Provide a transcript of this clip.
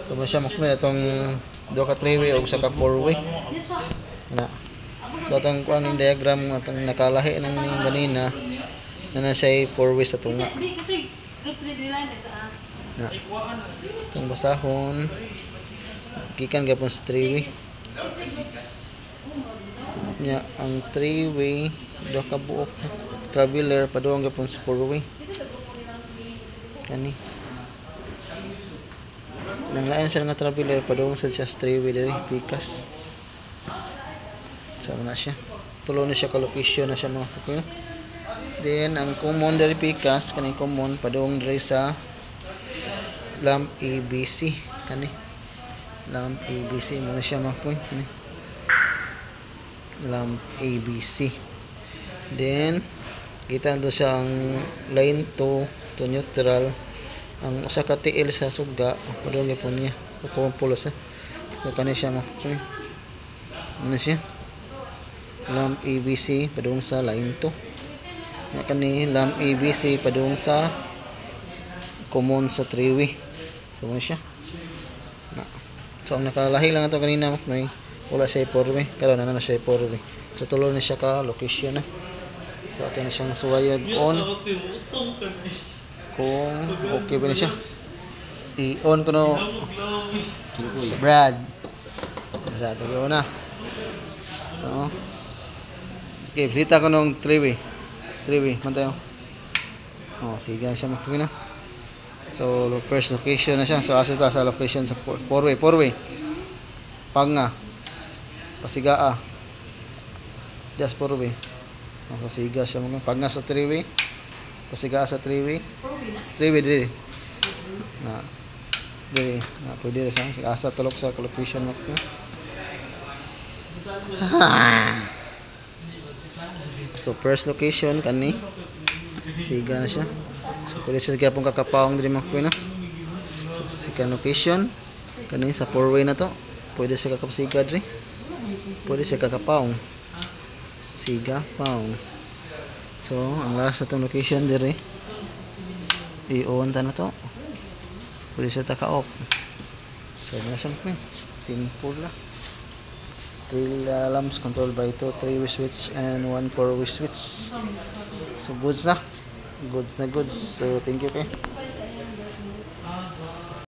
So mo siya makno itong do ka 3-way o sa ka 4-way. Na. So atong kuan diagram atong nakalahi nang ning ganina na siya 4-way sa tunga. Na. Itong basahon gikan gapon sa 3-way. Nya ang 3-way do ka buok traveler padung gapon sa 4-way. Kani. Nang lain sa nga traveler padung sa 3-way diri pikas. So na siya. Tulo na siya ka location na siya mga kapatid. Then ang common diri pikas kani common padung diri sa lamp ABC kani. Lamp ABC mo na siya mga kapatid kani. Lamp ABC. Then kita do sa ang line 2 to neutral ang usa ka TL sa suga padung gyapon niya ko pulos so kani siya mga kapatid. Ano siya? Lamp ABC padung sa line 2. Ya kani lamp ABC padung sa common sa 3-way. So mo siya. Na. So ang nakalahi lang ato kanina may wala siya 4-way karon na siya 4-way. So tulo na siya ka location na. So ato na siyang suwayag on. Kung okay ba na siya. I-on ko no. Brad. Brad ko na. So okay, pilita ko nung 3-way. 3-way, mantayo. Oh, sige na siya makikita. So, first location na siya. So, asa ta sa location sa 4-way. 4-way. Panga. Pasigaa. Just 4-way. Oh, pasiga siya mga. Panga sa 3-way. Pasigaa sa 3-way. 3-way dili. Na. Dili. Na, pwede rin sa. Asa tulok sa location makikita. So first location kani siga na siya. So pwede siya gyapon kakapawong diri mga kuya. So second location kani sa 4-way na to. Pwede siya kakapsiga diri. Pwede siya kakapawong. Siga pawong. So ang last atong location diri i-on ta na to. Pwede siya taka-off. So na siya mga simple lang. 3 lamps controlled by 2 3-way switch and 1 4-way switch. So goods na. Goods na goods. So thank you.